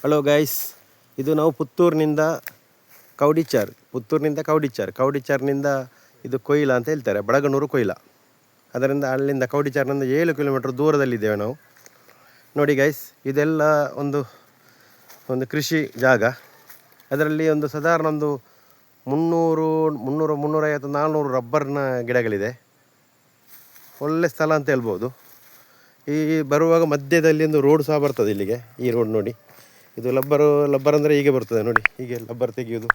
Hello guys, ಇದು ನಾವು ಪುತ್ತೂರಿನಿಂದ ಕೌಡಿಚಾರ್ನಿಂದ ಇದು ಕೊಯ್ಲ ಅಂತ ಹೇಳ್ತಾರೆ, ಬಡಗನೂರು ಕೊಯ್ಲ. ಅದರಿಂದ ಅಲ್ಲಿಂದ ಕೌಡಿಚಾರ್ನಿಂದ 7 ಕಿಲೋಮೀಟರ್ ದೂರದಲ್ಲಿದ್ದೇವೆ ನಾವು. ನೋಡಿ ಗೈಸ್, ಇದೆಲ್ಲ ಒಂದು ಕೃಷಿ ಜಾಗ. ಅದರಲ್ಲಿ ಒಂದು ಸಾಧಾರಣ ಒಂದು 350-400 ರಬ್ಬರ್ನ ಗಿಡಗಳಿದೆ. ಒಳ್ಳೆ ಸ್ಥಳ ಅಂತ ಹೇಳ್ಬೋದು. ಈ ಬರುವಾಗ ಮಧ್ಯದಲ್ಲಿ ಒಂದು ರೋಡ್ ಸಹ ಬರ್ತದೆ ಇಲ್ಲಿಗೆ. ಈ ರೋಡ್ ನೋಡಿ, ಇದು ಲಬ್ಬರ್ ಅಂದರೆ ಹೀಗೆ ಬರ್ತದೆ ನೋಡಿ, ಹೀಗೆ ಲಬ್ಬರ್ ತೆಗೆಯೋದು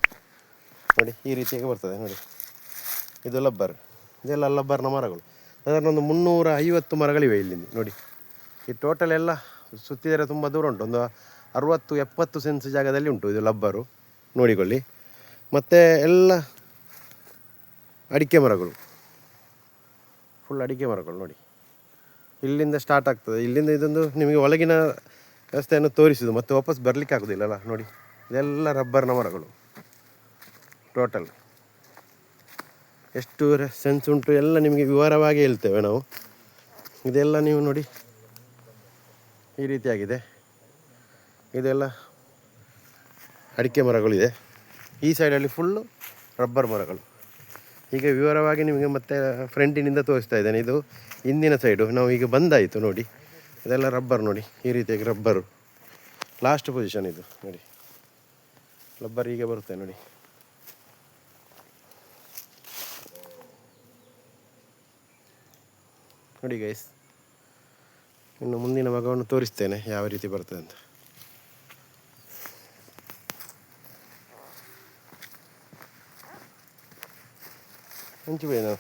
ನೋಡಿ, ಈ ರೀತಿಯಾಗಿ ಬರ್ತದೆ ನೋಡಿ. ಇದು ಲಬ್ಬರ್, ಇದೆಲ್ಲ ಲಬ್ಬರ್ನ ಮರಗಳು. ಸಾಧಾರಣ ಒಂದು 350 ಮರಗಳಿವೆ ಇಲ್ಲಿ ನೋಡಿ. ಈ ಟೋಟಲ್ ಎಲ್ಲ ಸುತ್ತಿದರೆ ತುಂಬ ದೂರ ಉಂಟು, ಒಂದು 60-70 ಸೆನ್ಸ್ ಜಾಗದಲ್ಲಿ ಉಂಟು ಇದು ಲಬ್ಬರು, ನೋಡಿಕೊಳ್ಳಿ. ಮತ್ತು ಎಲ್ಲ ಅಡಿಕೆ ಮರಗಳು, ಫುಲ್ ಅಡಿಕೆ ಮರಗಳು ನೋಡಿ. ಇಲ್ಲಿಂದ ಸ್ಟಾರ್ಟ್ ಆಗ್ತದೆ, ಇಲ್ಲಿಂದ ಇದೊಂದು ನಿಮಗೆ ಒಳಗಿನ ವ್ಯವಸ್ಥೆಯನ್ನು ತೋರಿಸಿದ್ದು, ಮತ್ತೆ ವಾಪಸ್ ಬರಲಿಕ್ಕೆ ಆಗೋದಿಲ್ಲಲ್ಲ ನೋಡಿ. ಇದೆಲ್ಲ ರಬ್ಬರ್ನ ಮರಗಳು. ಟೋಟಲ್ ಎಷ್ಟು ಸೆನ್ಸ್ ಉಂಟು ಎಲ್ಲ ನಿಮಗೆ ವಿವರವಾಗಿ ಹೇಳ್ತೇವೆ ನಾವು. ಇದೆಲ್ಲ ನೀವು ನೋಡಿ ಈ ರೀತಿಯಾಗಿದೆ. ಇದೆಲ್ಲ ಅಡಿಕೆ ಮರಗಳಿದೆ. ಈ ಸೈಡಲ್ಲಿ ಫುಲ್ಲು ರಬ್ಬರ್ ಮರಗಳು. ಹೀಗೆ ವಿವರವಾಗಿ ನಿಮಗೆ ಮತ್ತೆ ಫ್ರಂಟಿನಿಂದ ತೋರಿಸ್ತಾ ಇದ್ದೇನೆ. ಇದು ಹಿಂದಿನ ಸೈಡು, ನಾವು ಈಗ ಬಂದಾಯಿತು ನೋಡಿ. ಇದೆಲ್ಲ ರಬ್ಬರ್ ನೋಡಿ, ಈ ರೀತಿಯಾಗಿ ರಬ್ಬರು. ಲಾಸ್ಟ್ ಪೊಸಿಷನ್ ಇದು ನೋಡಿ, ರಬ್ಬರ್ ಹೀಗೆ ಬರುತ್ತೆ ನೋಡಿ. ನೋಡಿ ಗೈಸ್, ಇನ್ನು ಮುಂದಿನ ಭಾಗವನ್ನು ತೋರಿಸ್ತೇನೆ ಯಾವ ರೀತಿ ಬರ್ತದೆ ಅಂತ. ಹಂಚಿಬೇನು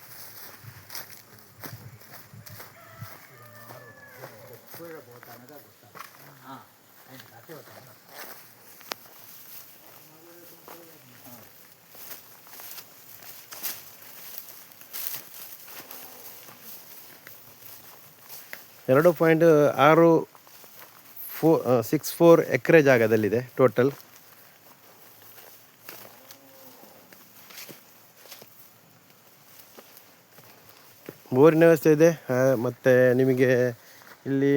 2.64 ಎಕರೆ ಜಾಗದಲ್ಲಿದೆ ಟೋಟಲ್. ಬೋರಿನ ವ್ಯವಸ್ಥೆ ಇದೆ. ಮತ್ತು ನಿಮಗೆ ಇಲ್ಲಿ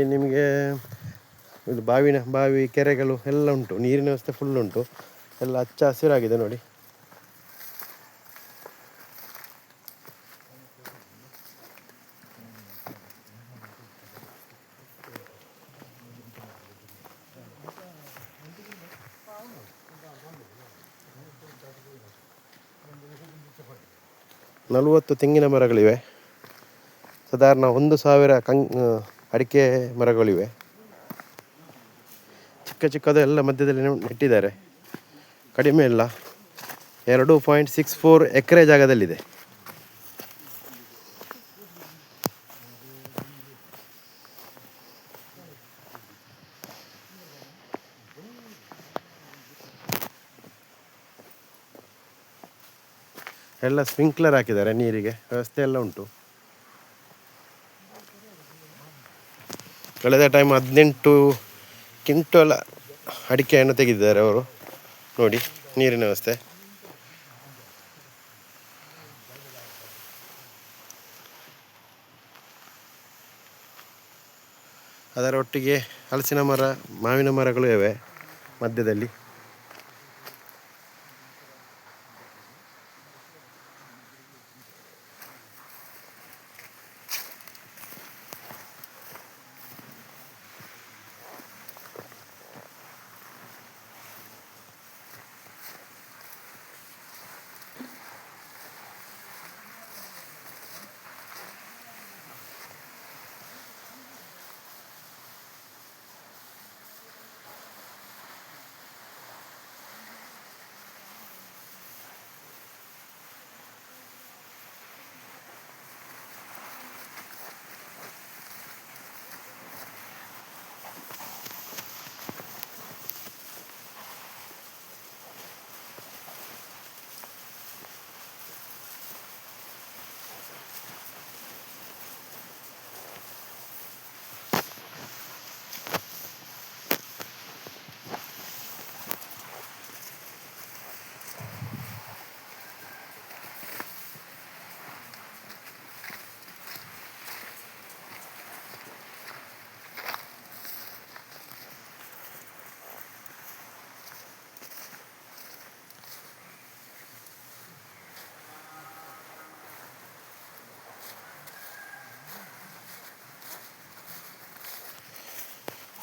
ಇದು ಬಾವಿ ಕೆರೆಗಳು ಎಲ್ಲ ಉಂಟು. ನೀರಿನ ವ್ಯವಸ್ಥೆ ಫುಲ್ ಉಂಟು, ಎಲ್ಲ ಹಚ್ಚ ಹಸಿರಾಗಿದೆ ನೋಡಿ. ನಲವತ್ತು ತೆಂಗಿನ ಮರಗಳಿವೆ. ಸಾಧಾರಣ 1,000 ಅಡಿಕೆ ಮರಗಳಿವೆ. ಚಿಕ್ಕದು ಎಲ್ಲ ಮಧ್ಯದಲ್ಲಿ ನೆಟ್ಟಿದ್ದಾರೆ. ಕಡಿಮೆ ಇಲ್ಲ, 2.64 ಎಕರೆ ಜಾಗದಲ್ಲಿದೆ. ಎಲ್ಲ ಸ್ಪ್ರಿಂಕ್ಲರ್ ಹಾಕಿದ್ದಾರೆ, ನೀರಿಗೆ ವ್ಯವಸ್ಥೆ ಎಲ್ಲ ಉಂಟು. ಕಳೆದ ಟೈಮ್ 18 ಕ್ವಿಂಟಲ್ ಅಡಿಕೆಯನ್ನು ತೆಗೆದಿದ್ದಾರೆ ಅವರು ನೋಡಿ. ನೀರಿನ ವ್ಯವಸ್ಥೆ, ಅದರ ಒಟ್ಟಿಗೆ ಹಲಸಿನ ಮರ, ಮಾವಿನ ಮರಗಳು ಇವೆ ಮಧ್ಯದಲ್ಲಿ.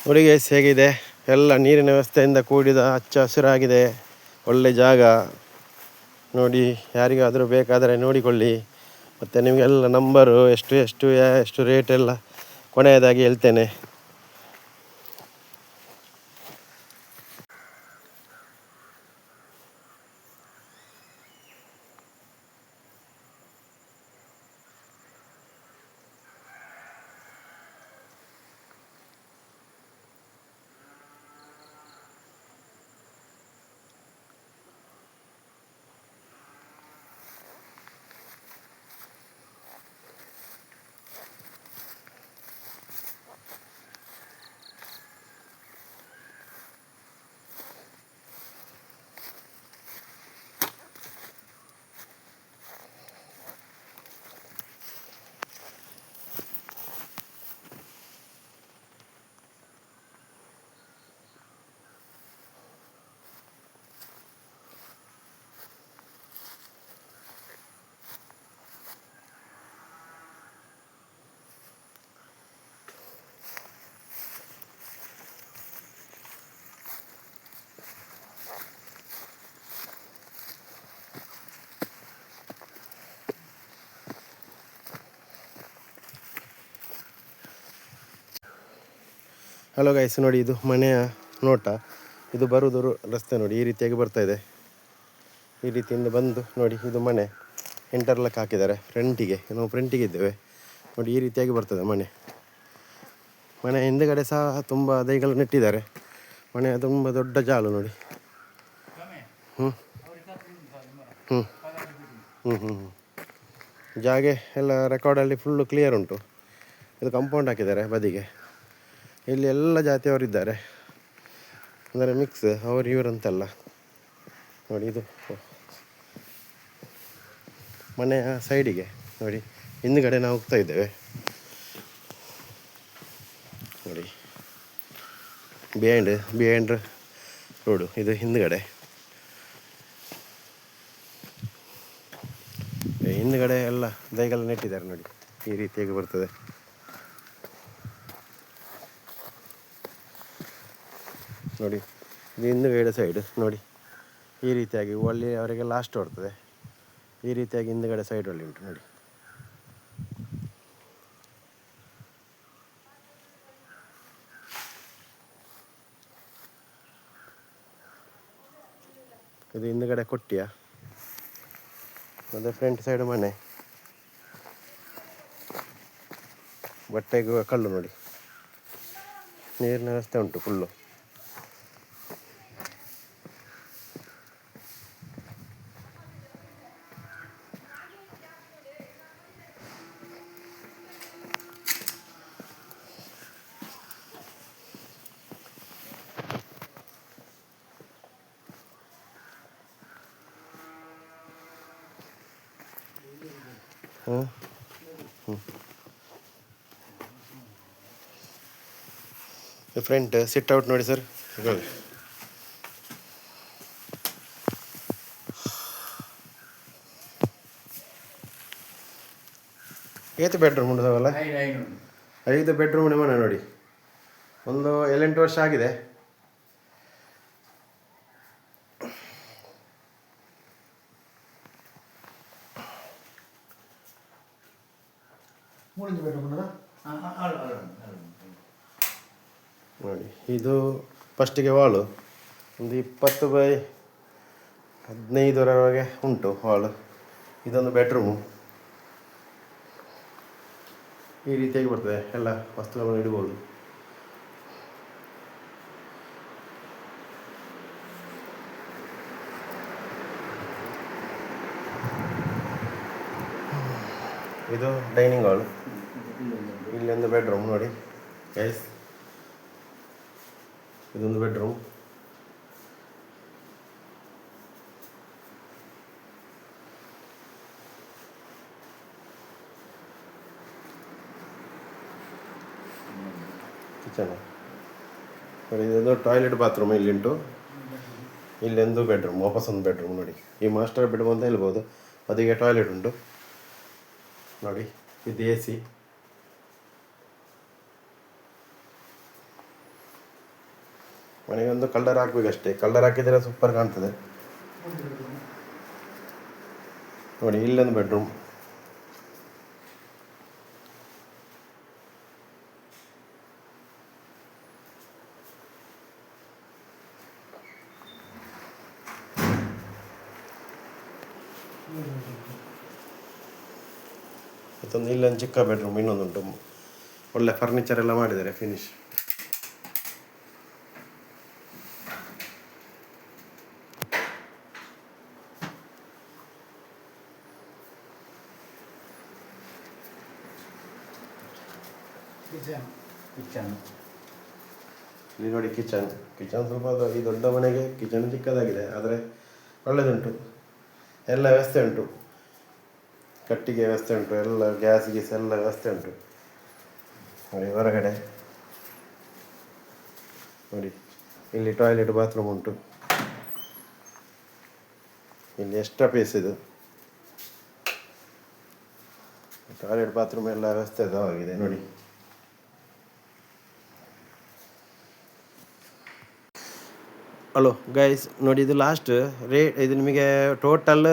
ನೋಡಿ ಗೈಸ್ ಹೇಗಿದೆ, ಎಲ್ಲ ನೀರಿನ ವ್ಯವಸ್ಥೆಯಿಂದ ಕೂಡಿದ ಹಚ್ಚ ಹಸಿರಾಗಿದೆ, ಒಳ್ಳೆ ಜಾಗ ನೋಡಿ. ಯಾರಿಗಾದರೂ ಬೇಕಾದರೆ ನೋಡಿಕೊಳ್ಳಿ. ಮತ್ತು ನಿಮಗೆಲ್ಲ ನಂಬರು ಎಷ್ಟು ಎಷ್ಟು ಎಷ್ಟು ರೇಟ್ ಎಲ್ಲ ಕೊನೆಯದಾಗಿ ಹೇಳ್ತೇನೆ. ಹಲೋ ಗೈಸ್, ನೋಡಿ ಇದು ಮನೆಯ ನೋಟ. ಇದು ಬರುವುದು ರಸ್ತೆ ನೋಡಿ, ಈ ರೀತಿಯಾಗಿ ಬರ್ತಾ ಇದೆ. ಈ ರೀತಿಯಿಂದ ಬಂದು ನೋಡಿ, ಇದು ಮನೆ ಇಂಟರ್ಲಾಕ್ ಹಾಕಿದ್ದಾರೆ ಫ್ರಂಟಿಗೆ. ನಾವು ಫ್ರಂಟಿಗೆ ಇದ್ದೇವೆ ನೋಡಿ, ಈ ರೀತಿಯಾಗಿ ಬರ್ತದೆ ಮನೆ. ಮನೆ ಹಿಂದುಗಡೆ ಸಹ ತುಂಬ ದೈಗಳು ನೆಟ್ಟಿದ್ದಾರೆ. ಮನೆಯ ತುಂಬ ದೊಡ್ಡ ಜಾಲು ನೋಡಿ. ಹ್ಞೂ ಹ್ಞೂ ಹ್ಞೂ ಹ್ಞೂ ಜಾಗೆ ಎಲ್ಲ ರೆಕಾರ್ಡಲ್ಲಿ ಫುಲ್ಲು ಕ್ಲಿಯರ್ ಉಂಟು. ಇದು ಕಾಂಪೌಂಡ್ ಹಾಕಿದ್ದಾರೆ ಬದಿಗೆ. ಇಲ್ಲಿ ಎಲ್ಲ ಜಾತಿಯವರಿದ್ದಾರೆ, ಅಂದರೆ ಮಿಕ್ಸ್, ಅವರು ಇವರಂತಲ್ಲ ನೋಡಿ. ಇದು ಮನೆಯ ಸೈಡಿಗೆ ನೋಡಿ, ಹಿಂದುಗಡೆ ನಾವು ಹೋಗ್ತಾ ಇದ್ದೇವೆ ನೋಡಿ. ಬಿಹೈಂಡ್ ರೋಡು ಇದು ಹಿಂದುಗಡೆ ಎಲ್ಲ ದೈಗಳು ನೆಟ್ಟಿದ್ದಾರೆ ನೋಡಿ, ಈ ರೀತಿಯಾಗಿ ಬರ್ತದೆ ನೋಡಿ. ಇದು ಹಿಂದುಗಡೆ ಸೈಡ್ ನೋಡಿ, ಈ ರೀತಿಯಾಗಿ ಅಲ್ಲಿ ಅವರಿಗೆ ಲಾಸ್ಟ್ ಬರ್ತದೆ. ಈ ರೀತಿಯಾಗಿ ಹಿಂದುಗಡೆ ಸೈಡಲ್ಲಿ ಉಂಟು ನೋಡಿ. ಇದು ಹಿಂದುಗಡೆ ಕೊಟ್ಟಿಯ, ಮತ್ತು ಫ್ರಂಟ್ ಸೈಡ್ ಮನೆ. ಬಟ್ಟೆಗೂ ಕಲ್ಲು ನೋಡಿ, ನೀರಿನ ವ್ಯವಸ್ಥೆ ಉಂಟು ಫುಲ್ಲು. ಫ್ರಂಟ್ ಸಿಟ್ ಔಟ್ ನೋಡಿ ಸರ್. ಏತು ಬೆಡ್ರೂಮ್ ಉಂಟಲ್ಲ, 5 ಬೆಡ್ರೂಮ್ ಮನೆ ನೋಡಿ. ಒಂದು 7-8 ವರ್ಷ ಆಗಿದೆ. ನೋಡಿ, ಇದು ಫಸ್ಟಿಗೆ ವಾಲು ಒಂದು 20x15 ಉಂಟು ಹಾಲು. ಇದೊಂದು ಬೆಡ್ರೂಮು, ಈ ರೀತಿಯಾಗಿ ಬರ್ತದೆ. ಎಲ್ಲ ವಸ್ತುಗಳನ್ನು ಇಡ್ಬೋದು. ಇದು ಡೈನಿಂಗ್ ಹಾಲ್. ಇಲ್ಲೊಂದು ಬೆಡ್ರೂಮ್ ನೋಡಿ ಗೈಸ್, ಇದೊಂದು ಬೆಡ್ರೂಮ್. ಕಿಚನ್ ನೋಡಿ. ಇದೊಂದು ಟಾಯ್ಲೆಟ್ ಬಾತ್ರೂಮ್ ಇಲ್ಲಿಂಟು. ಇಲ್ಲೊಂದು ಬೆಡ್ರೂಮ್, ವಾಪಸ್ ಒಂದು ಬೆಡ್ರೂಮ್ ನೋಡಿ. ಈ ಮಾಸ್ಟರ್ ಬೆಡ್ರೂಮ್ ಅಂತ ಹೇಳ್ಬೋದು. ಅದಕ್ಕೆ ಟಾಯ್ಲೆಟ್ ಉಂಟು ನೋಡಿ. ಇದು AC. ಮನೆಗೆ ಒಂದು ಕಲ್ಲರ್ ಹಾಕಬೇಕಷ್ಟೇ. ಕಲ್ಲರ್ ಹಾಕಿದರೆ ಸೂಪರ್ ಕಾಣ್ತದೆ. ನೋಡಿ ಇಲ್ಲೊಂದು ಬೆಡ್ರೂಮ್. ಮತ್ತೊಂದು ಇಲ್ಲೊಂದು ಚಿಕ್ಕ ಬೆಡ್ರೂಮ್ ಇನ್ನೊಂದುಂಟು. ಒಳ್ಳೆ ಫರ್ನಿಚರ್ ಎಲ್ಲ ಮಾಡಿದ್ದಾರೆ, ಫಿನಿಶ್. ಇಲ್ಲಿ ನೋಡಿ ಕಿಚನ್ ಸ್ವಲ್ಪ ಈ ದೊಡ್ಡ ಮನೆಗೆ ಕಿಚನ್ ಚಿಕ್ಕದಾಗಿದೆ, ಆದರೆ ಒಳ್ಳೆದುಂಟು. ಎಲ್ಲ ವ್ಯವಸ್ಥೆ ಉಂಟು, ಕಟ್ಟಿಗೆ ವ್ಯವಸ್ಥೆ ಉಂಟು, ಎಲ್ಲ ಗ್ಯಾಸ್ ಗೀಸ್ ಎಲ್ಲ ವ್ಯವಸ್ಥೆ ಉಂಟು. ನೋಡಿ ಹೊರಗಡೆ ನೋಡಿ, ಇಲ್ಲಿ ಟಾಯ್ಲೆಟ್ ಬಾತ್ರೂಮ್ ಉಂಟು. ಇಲ್ಲಿ ಎಕ್ಸ್ಟ್ರಾ ಪೇಸ್ ಇದು. ಟಾಯ್ಲೆಟ್ ಬಾತ್ರೂಮ್ ಎಲ್ಲ ವ್ಯವಸ್ಥೆ ಆಗಿದೆ ನೋಡಿ. ಹಲೋ ಗೈಸ್, ನೋಡಿ ಇದು ಲಾಸ್ಟ್ ರೇಟ್. ಇದು ನಿಮಗೆ ಟೋಟಲ್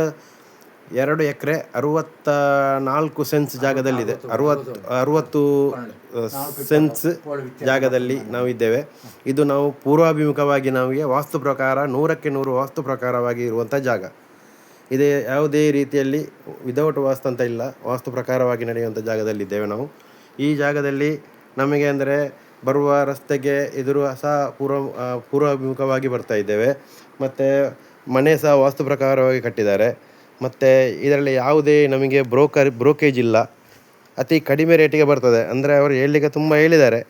2 ಎಕರೆ 64 ಸೆನ್ಸ್ ಜಾಗದಲ್ಲಿದೆ. 60 ಸೆನ್ಸ್ ಜಾಗದಲ್ಲಿ ನಾವು ಇದ್ದೇವೆ. ಇದು ನಾವು ಪೂರ್ವಾಭಿಮುಖವಾಗಿ ನಮಗೆ ವಾಸ್ತು ಪ್ರಕಾರ 100ಕ್ಕೆ 100 ವಾಸ್ತು ಪ್ರಕಾರವಾಗಿ ಇರುವಂಥ ಜಾಗ. ಇದೇ ಯಾವುದೇ ರೀತಿಯಲ್ಲಿ ವಿದೌಟ್ ವಾಸ್ತು ಅಂತ ಇಲ್ಲ, ವಾಸ್ತು ಪ್ರಕಾರವಾಗಿ ನಡೆಯುವಂಥ ಜಾಗದಲ್ಲಿದ್ದೇವೆ ನಾವು. ಈ ಜಾಗದಲ್ಲಿ ನಮಗೆ ಅಂದರೆ ಬರುವ ರಸ್ತೆಗೆ ಎದುರು ಸಹ ಪೂರ್ವಾಭಿಮುಖವಾಗಿ ಬರ್ತಾ ಇದ್ದೇವೆ. ಮತ್ತು ಮನೆ ಸಹ ವಾಸ್ತು ಪ್ರಕಾರವಾಗಿ ಕಟ್ಟಿದ್ದಾರೆ. ಮತ್ತು ಇದರಲ್ಲಿ ಯಾವುದೇ ನಮಗೆ ಬ್ರೋಕೇಜ್ ಇಲ್ಲ. ಅತಿ ಕಡಿಮೆ ರೇಟಿಗೆ ಬರ್ತದೆ. ಅಂದರೆ ಅವರು ಹೇಳಲಿಕ್ಕೆ ತುಂಬ ಹೇಳಿದ್ದಾರೆ.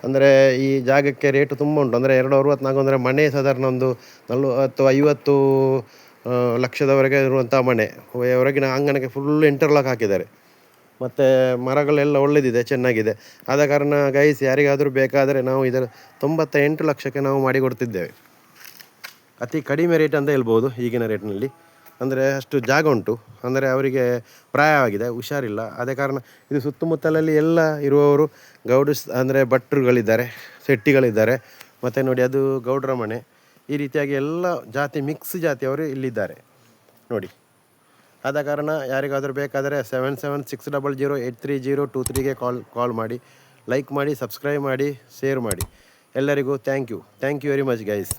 ಅಂದರೆ ಈ ಜಾಗಕ್ಕೆ ರೇಟು ತುಂಬ ಉಂಟು. ಅಂದರೆ 264 ಅಂದರೆ ಮನೆ ಸಾಧಾರಣ ಒಂದು 40-50 ಲಕ್ಷದವರೆಗೆ ಇರುವಂಥ ಮನೆ. ಹೊರಗಿನ ಅಂಗನಕ್ಕೆ ಫುಲ್ ಇಂಟರ್ಲಾಕ್ ಹಾಕಿದ್ದಾರೆ. ಮತ್ತು ಮರಗಳೆಲ್ಲ ಒಳ್ಳೆದಿದೆ, ಚೆನ್ನಾಗಿದೆ. ಆದ ಕಾರಣ ಗೈಸ್, ಯಾರಿಗಾದರೂ ಬೇಕಾದರೆ ನಾವು ಇದರ 98 ಲಕ್ಷಕ್ಕೆ ನಾವು ಮಾಡಿಕೊಡ್ತಿದ್ದೇವೆ. ಅತಿ ಕಡಿಮೆ ರೇಟ್ ಅಂತ ಹೇಳ್ಬೋದು ಈಗಿನ ರೇಟ್ನಲ್ಲಿ. ಅಂದರೆ ಅಷ್ಟು ಜಾಗ ಉಂಟು. ಅಂದರೆ ಅವರಿಗೆ ಪ್ರಾಯವಾಗಿದೆ, ಹುಷಾರಿಲ್ಲ. ಅದೇ ಕಾರಣ ಇದು ಸುತ್ತಮುತ್ತಲಲ್ಲಿ ಎಲ್ಲ ಇರುವವರು ಗೌಡಸ್ ಅಂದರೆ ಭಟ್ರುಗಳಿದ್ದಾರೆ, ಶೆಟ್ಟಿಗಳಿದ್ದಾರೆ. ಮತ್ತು ನೋಡಿ ಅದು ಗೌಡ್ರ ಮನೆ. ಈ ರೀತಿಯಾಗಿ ಎಲ್ಲ ಜಾತಿ ಮಿಕ್ಸ್ ಜಾತಿಯವರು ಇಲ್ಲಿದ್ದಾರೆ ನೋಡಿ. ಆದ ಕಾರಣ ಯಾರಿಗಾದರೂ ಬೇಕಾದರೆ 7760083023ಗೆ ಕಾಲ್ ಮಾಡಿ, ಲೈಕ್ ಮಾಡಿ, ಸಬ್ಸ್ಕ್ರೈಬ್ ಮಾಡಿ, ಶೇರ್ ಮಾಡಿ. ಎಲ್ಲರಿಗೂ thank you very much guys.